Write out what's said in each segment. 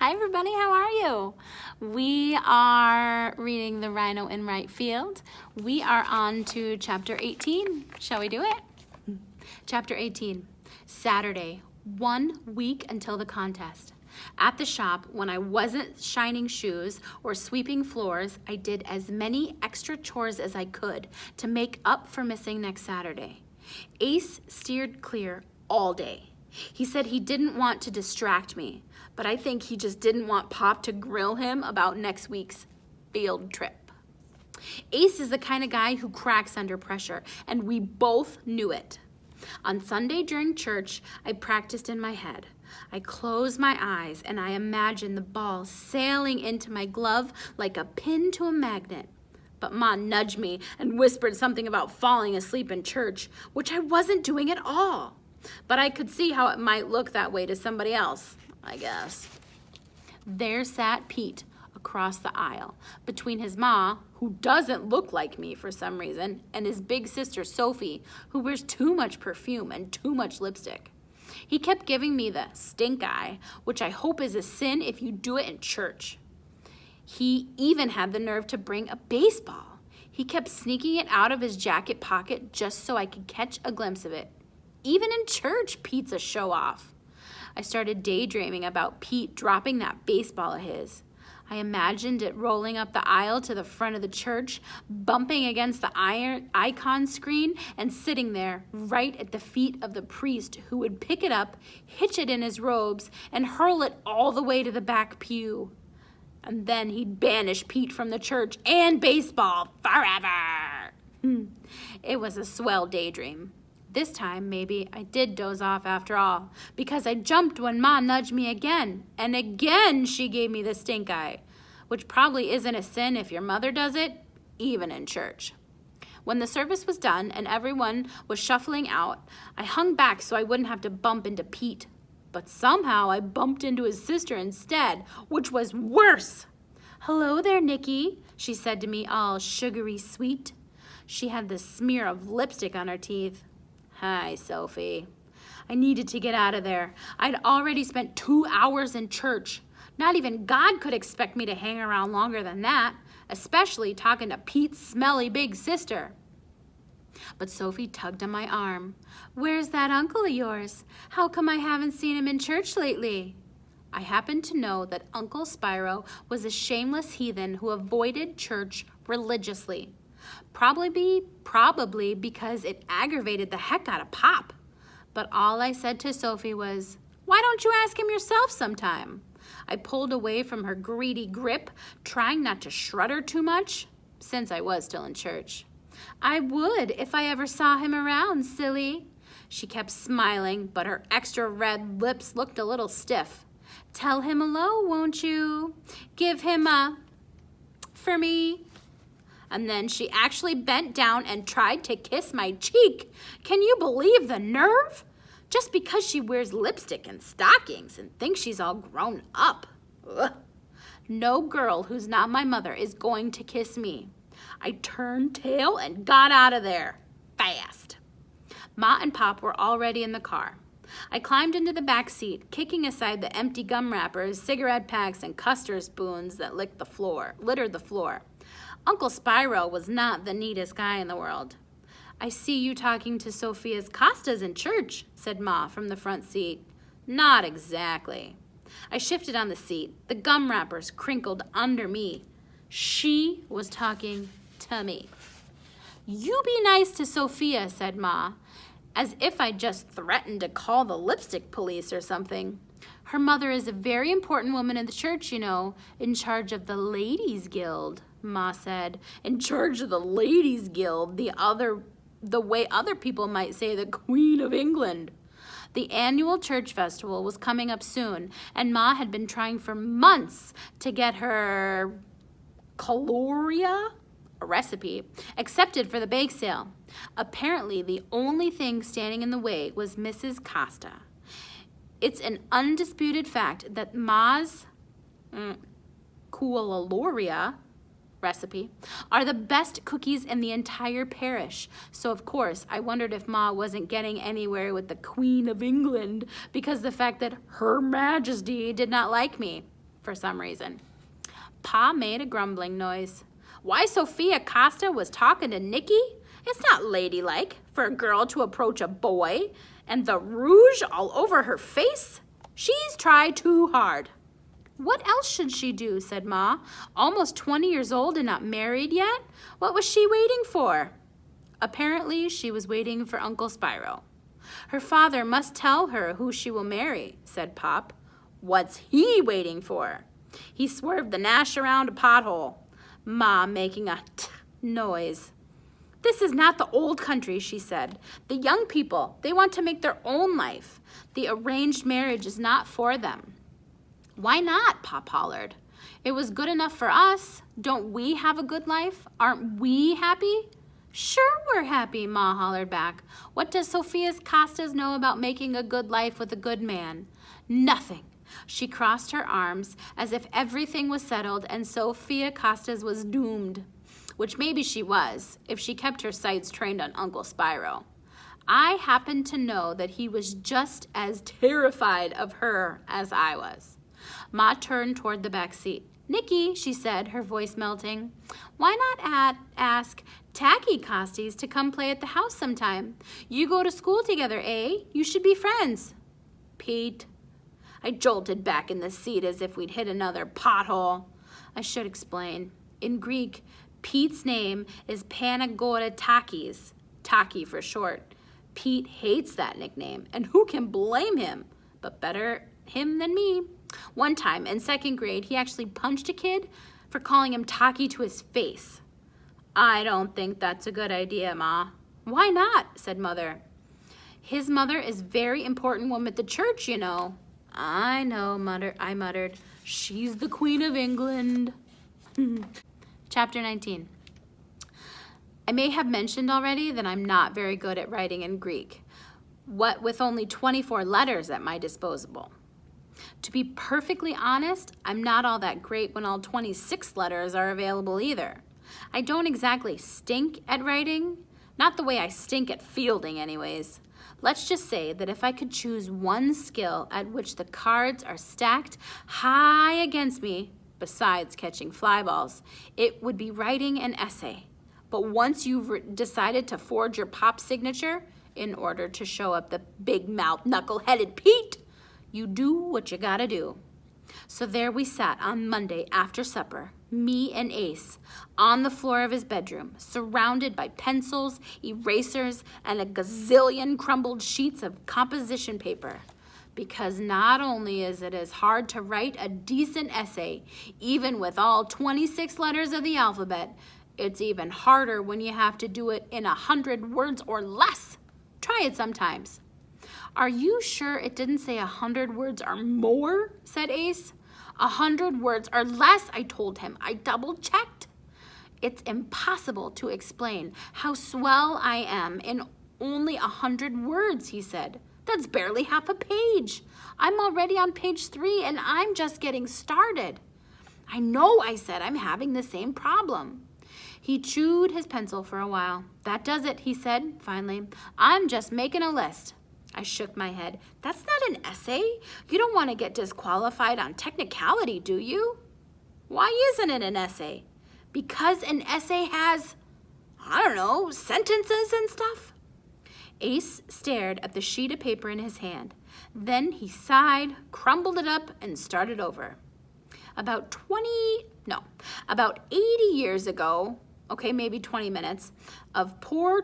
Hi everybody, how are you? We are reading the Rhino in Right Field. We are on to chapter 18. Shall we do it? Chapter 18, Saturday, 1 week until the contest. At the shop, when I wasn't shining shoes or sweeping floors, I did as many extra chores as I could to make up for missing next Saturday. Ace steered clear all day. He said he didn't want to distract me, but I think he just didn't want Pop to grill him about next week's field trip. Ace is the kind of guy who cracks under pressure, and we both knew it. On Sunday during church, I practiced in my head. I closed my eyes and I imagined the ball sailing into my glove like a pin to a magnet. But Ma nudged me and whispered something about falling asleep in church, which I wasn't doing at all. But I could see how it might look that way to somebody else, I guess. There sat Pete across the aisle between his ma, who doesn't look like me for some reason, and his big sister Sophie, who wears too much perfume and too much lipstick. He kept giving me the stink eye, which I hope is a sin if you do it in church. He even had the nerve to bring a baseball. He kept sneaking it out of his jacket pocket just so I could catch a glimpse of it. Even in church, Pete's a show-off. I started daydreaming about Pete dropping that baseball of his. I imagined it rolling up the aisle to the front of the church, bumping against the icon screen, and sitting there right at the feet of the priest who would pick it up, hitch it in his robes, and hurl it all the way to the back pew. And then he'd banish Pete from the church and baseball forever. It was a swell daydream. This time, maybe I did doze off after all, because I jumped when Ma nudged me again, and again she gave me the stink eye, which probably isn't a sin if your mother does it, even in church. When the service was done and everyone was shuffling out, I hung back so I wouldn't have to bump into Pete. But somehow I bumped into his sister instead, which was worse. "Hello there, Nikki," she said to me, all sugary sweet. She had this smear of lipstick on her teeth. "Hi, Sophie." I needed to get out of there. I'd already spent 2 hours in church. Not even God could expect me to hang around longer than that, especially talking to Pete's smelly big sister. But Sophie tugged on my arm. "Where's that uncle of yours? How come I haven't seen him in church lately?" I happened to know that Uncle Spyro was a shameless heathen who avoided church religiously. Probably because it aggravated the heck out of Pop. But all I said to Sophie was, "Why don't you ask him yourself sometime?" I pulled away from her greedy grip, trying not to shred her too much, since I was still in church. "I would if I ever saw him around, silly." She kept smiling, but her extra red lips looked a little stiff. "Tell him hello, won't you? Give him a for me." And then she actually bent down and tried to kiss my cheek. Can you believe the nerve? Just because she wears lipstick and stockings and thinks she's all grown up. Ugh. No girl who's not my mother is going to kiss me. I turned tail and got out of there. Fast. Ma and Pop were already in the car. I climbed into the back seat, kicking aside the empty gum wrappers, cigarette packs, and custard spoons that littered the floor. Uncle Spyro was not the neatest guy in the world. "I see you talking to Sophia's Costas in church," said Ma from the front seat. "Not exactly." I shifted on the seat. The gum wrappers crinkled under me. She was talking to me. "You be nice to Sophia," said Ma, as if I just threatened to call the lipstick police or something. "Her mother is a very important woman in the church, you know, in charge of the Ladies' Guild," Ma said. "In charge of the Ladies' Guild, the way other people might say the Queen of England." The annual church festival was coming up soon, and Ma had been trying for months to get her Caloria, a recipe, accepted for the bake sale. Apparently, the only thing standing in the way was Mrs. Costa. It's an undisputed fact that Ma's Caloria recipe are the best cookies in the entire parish. So of course I wondered if Ma wasn't getting anywhere with the Queen of England because the fact that Her Majesty did not like me. for some reason. Pa made a grumbling noise. Why Sophia Costa was talking to Nicky? It's not ladylike for a girl to approach a boy, and the rouge all over her face. She's tried too hard. What else should she do, said Ma. Almost 20 years old and not married yet? What was she waiting for? Apparently, she was waiting for Uncle Spyro. Her father must tell her who she will marry, said Pop. What's he waiting for? He swerved the Nash around a pothole. Ma making a noise. This is not the old country, she said. The young people, they want to make their own life. The arranged marriage is not for them. Why not? Pop hollered. It was good enough for us. Don't we have a good life? Aren't we happy? Sure we're happy, Ma hollered back. What does Sophia Costas know about making a good life with a good man? Nothing. She crossed her arms as if everything was settled and Sophia Costas was doomed, which maybe she was if she kept her sights trained on Uncle Spyro. I happened to know that he was just as terrified of her as I was. Ma turned toward the back seat. Nicky, she said, her voice melting, why not ask Tacky Costies to come play at the house sometime? You go to school together, eh? You should be friends. Pete. I jolted back in the seat as if we'd hit another pothole. I should explain. In Greek, Pete's name is Panagoratakis, Taki for short. Pete hates that nickname, and who can blame him? But better him than me. One time in second grade, he actually punched a kid for calling him Taki to his face. I don't think that's a good idea, Ma. Why not? Said Mother. His mother is a very important woman at the church, you know. I know, I muttered. She's the Queen of England. Chapter 19. I may have mentioned already that I'm not very good at writing in Greek, what with only 24 letters at my disposal. To be perfectly honest, I'm not all that great when all 26 letters are available either. I don't exactly stink at writing, not the way I stink at fielding anyways. Let's just say that if I could choose one skill at which the cards are stacked high against me, besides catching fly balls, it would be writing an essay. But once you've decided to forge your pop signature in order to show up the big-mouthed, knuckle-headed Pete, you do what you gotta do. So there we sat on Monday after supper, me and Ace, on the floor of his bedroom, surrounded by pencils, erasers, and a gazillion crumbled sheets of composition paper. Because not only is it as hard to write a decent essay, even with all 26 letters of the alphabet, it's even harder when you have to do it in 100 words or less. Try it sometimes. Are you sure it didn't say 100 words or more? Said Ace. 100 words or less, I told him. I double-checked. It's impossible to explain how swell I am in only 100 words, he said. That's barely half a page. I'm already on page 3 and I'm just getting started. I know, I said, I'm having the same problem. He chewed his pencil for a while. That does it, he said, finally. I'm just making a list. I shook my head. That's not an essay. You don't want to get disqualified on technicality, do you? Why isn't it an essay? Because an essay has, I don't know, sentences and stuff. Ace stared at the sheet of paper in his hand. Then he sighed, crumbled it up, and started over. About 80 years ago, okay, maybe 20 minutes, of pure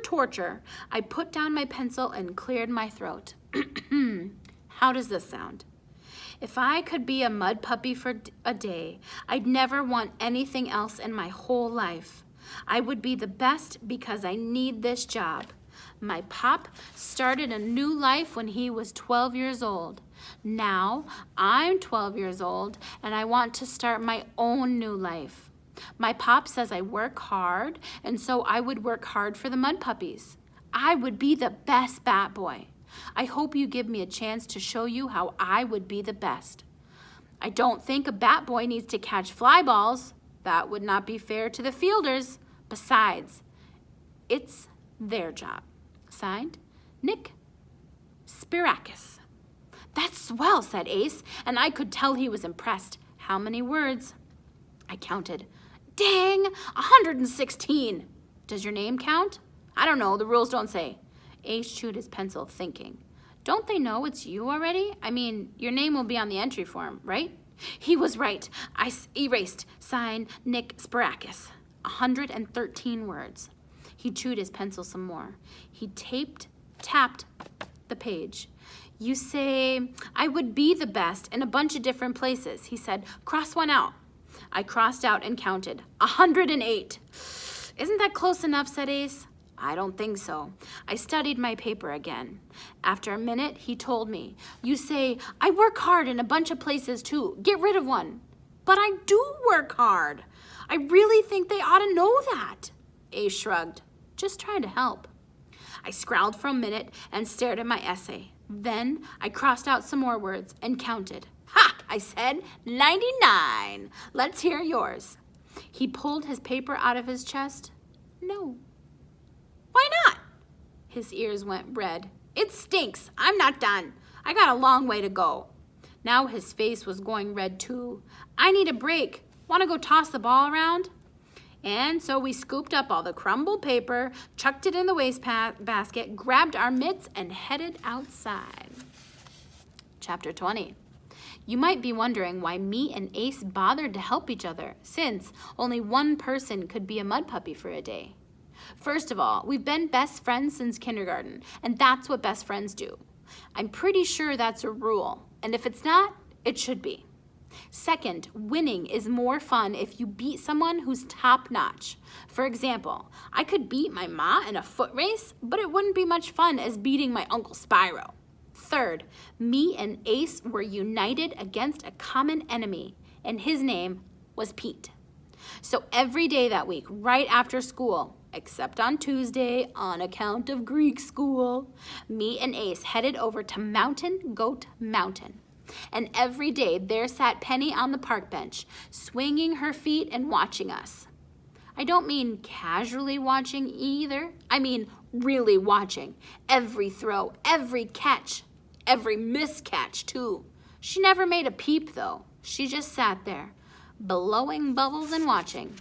torture, I put down my pencil and cleared my throat. How does this sound? If I could be a mud puppy for a day, I'd never want anything else in my whole life. I would be the best because I need this job. My pop started a new life when he was 12 years old. Now I'm 12 years old and I want to start my own new life. My pop says I work hard, and so I would work hard for the mud puppies. I would be the best bat boy. I hope you give me a chance to show you how I would be the best. I don't think a bat boy needs to catch fly balls. That would not be fair to the fielders. Besides, it's their job. Signed, Nick Spirakis. That's swell, said Ace, and I could tell he was impressed. How many words? I counted. Dang, 116. Does your name count? I don't know, the rules don't say. Ace chewed his pencil, thinking. Don't they know it's you already? I mean, your name will be on the entry form, right? He was right. I erased. Sign Nick Sparakis. 113 words. He chewed his pencil some more. He tapped the page. You say, I would be the best in a bunch of different places. He said, cross one out. I crossed out and counted. 108. Isn't that close enough, said Ace. I don't think so. I studied my paper again. After a minute, he told me, you say, I work hard in a bunch of places too. Get rid of one. But I do work hard. I really think they ought to know that. Ace shrugged, just trying to help. I scowled for a minute and stared at my essay. Then I crossed out some more words and counted. Ha, I said, 99. Let's hear yours. He pulled his paper out of his chest. No. Why not? His ears went red. It stinks. I'm not done. I got a long way to go. Now his face was going red too. I need a break. Want to go toss the ball around? And so we scooped up all the crumbled paper, chucked it in the wastebasket, grabbed our mitts, and headed outside. Chapter 20. You might be wondering why me and Ace bothered to help each other, since only one person could be a mud puppy for a day. First of all, we've been best friends since kindergarten, and that's what best friends do. I'm pretty sure that's a rule, and if it's not, it should be. Second, winning is more fun if you beat someone who's top-notch. For example, I could beat my ma in a foot race, but it wouldn't be much fun as beating my Uncle Spyro. Third, me and Ace were united against a common enemy, and his name was Pete. So every day that week, right after school, except on Tuesday, on account of Greek school, me and Ace headed over to Mountain Goat Mountain. And every day there sat Penny on the park bench, swinging her feet and watching us. I don't mean casually watching either. I mean really watching. Every throw, every catch, every miscatch too. She never made a peep though. She just sat there, blowing bubbles and watching.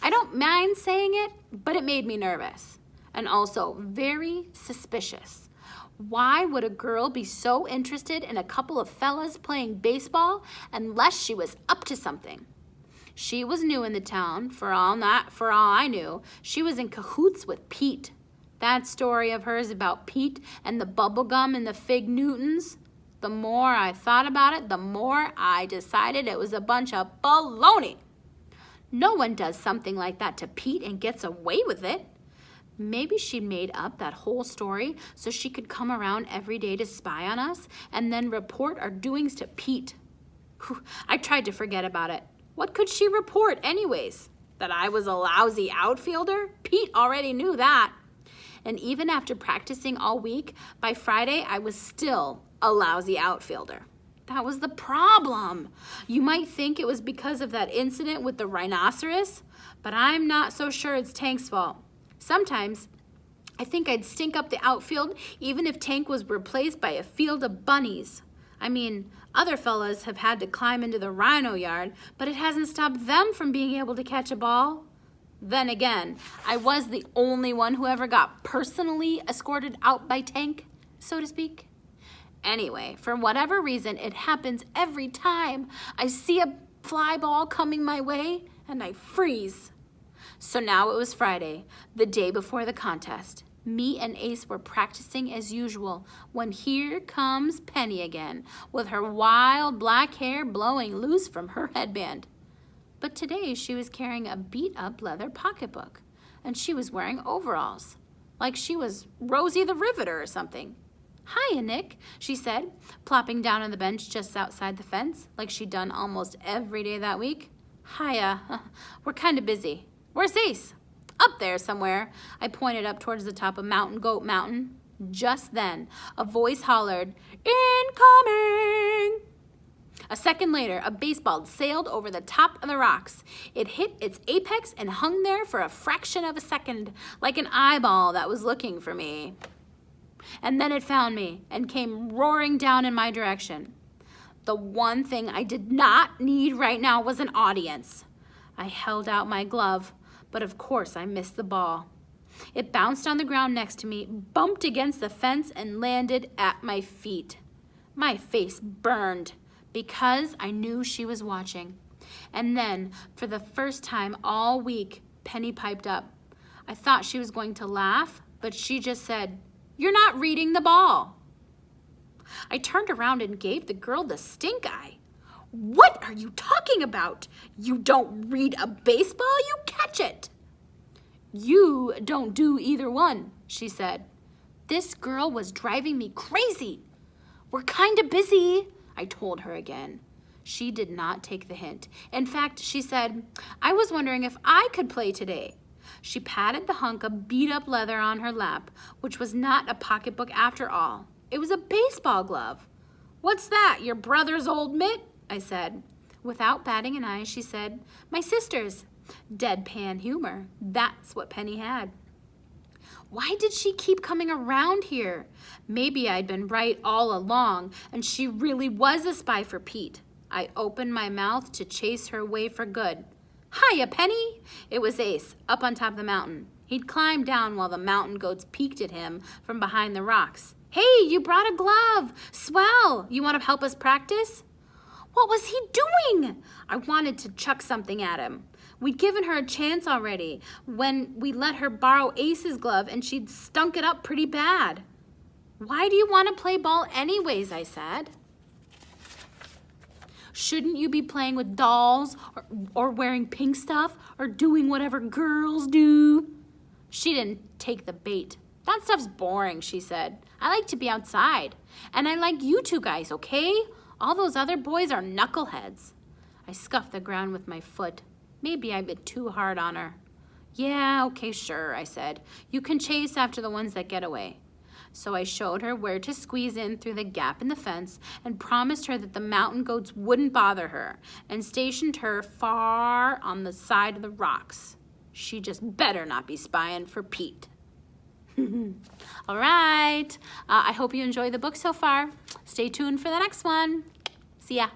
I don't mind saying it, but it made me nervous and also very suspicious. Why would a girl be so interested in a couple of fellas playing baseball unless she was up to something? She was new in the town. For all I knew, she was in cahoots with Pete. That story of hers about Pete and the bubblegum and the fig Newtons, the more I thought about it, the more I decided it was a bunch of baloney. No one does something like that to Pete and gets away with it. Maybe she made up that whole story so she could come around every day to spy on us and then report our doings to Pete. Whew, I tried to forget about it. What could she report anyways? That I was a lousy outfielder? Pete already knew that. And even after practicing all week, by Friday I was still a lousy outfielder. That was the problem. You might think it was because of that incident with the rhinoceros, but I'm not so sure it's Tank's fault. Sometimes, I think I'd stink up the outfield even if Tank was replaced by a field of bunnies. I mean, other fellas have had to climb into the Rhino yard, but it hasn't stopped them from being able to catch a ball. Then again, I was the only one who ever got personally escorted out by Tank, so to speak. Anyway, for whatever reason, it happens every time I see a fly ball coming my way and I freeze. So now it was Friday, the day before the contest. Me and Ace were practicing as usual when here comes Penny again, with her wild black hair blowing loose from her headband. But today she was carrying a beat-up leather pocketbook, and she was wearing overalls, like she was Rosie the Riveter or something. Hiya, Nick, she said, plopping down on the bench just outside the fence, like she'd done almost every day that week. Hiya, we're kind of busy. Where's Ace? Up there somewhere. I pointed up towards the top of Mountain Goat Mountain. Just then, a voice hollered, "Incoming!" A second later, a baseball sailed over the top of the rocks. It hit its apex and hung there for a fraction of a second, like an eyeball that was looking for me. And then it found me and came roaring down in my direction. The one thing I did not need right now was an audience. I held out my glove, but of course I missed the ball. It bounced on the ground next to me, bumped against the fence, and landed at my feet. My face burned because I knew she was watching. And then, for the first time all week, Penny piped up. I thought she was going to laugh, but she just said, "You're not reading the ball." I turned around and gave the girl the stink eye. "What are you talking about? You don't read a baseball, you catch it." "You don't do either one," she said. This girl was driving me crazy. "We're kind of busy," I told her again. She did not take the hint. In fact, she said, "I was wondering if I could play today." She patted the hunk of beat-up leather on her lap, which was not a pocketbook after all. It was a baseball glove. "What's that, your brother's old mitt?" I said. Without batting an eye, she said, "My sister's." Deadpan humor. That's what Penny had. Why did she keep coming around here? Maybe I'd been right all along, and she really was a spy for Pete. I opened my mouth to chase her away for good. "Hiya, Penny!" It was Ace, up on top of the mountain. He'd climbed down while the mountain goats peeked at him from behind the rocks. "Hey, you brought a glove! Swell! You want to help us practice?" What was he doing? I wanted to chuck something at him. We'd given her a chance already when we let her borrow Ace's glove, and she'd stunk it up pretty bad. "Why do you want to play ball anyways?" I said. "Shouldn't you be playing with dolls or wearing pink stuff or doing whatever girls do?" She didn't take the bait. "That stuff's boring," she said. "I like to be outside. And I like you two guys, okay? All those other boys are knuckleheads." I scuffed the ground with my foot. Maybe I've been too hard on her. "Yeah, okay, sure," I said. "You can chase after the ones that get away." So I showed her where to squeeze in through the gap in the fence and promised her that the mountain goats wouldn't bother her and stationed her far on the side of the rocks. She just better not be spying for Pete. All right. I hope you enjoyed the book so far. Stay tuned for the next one. See ya.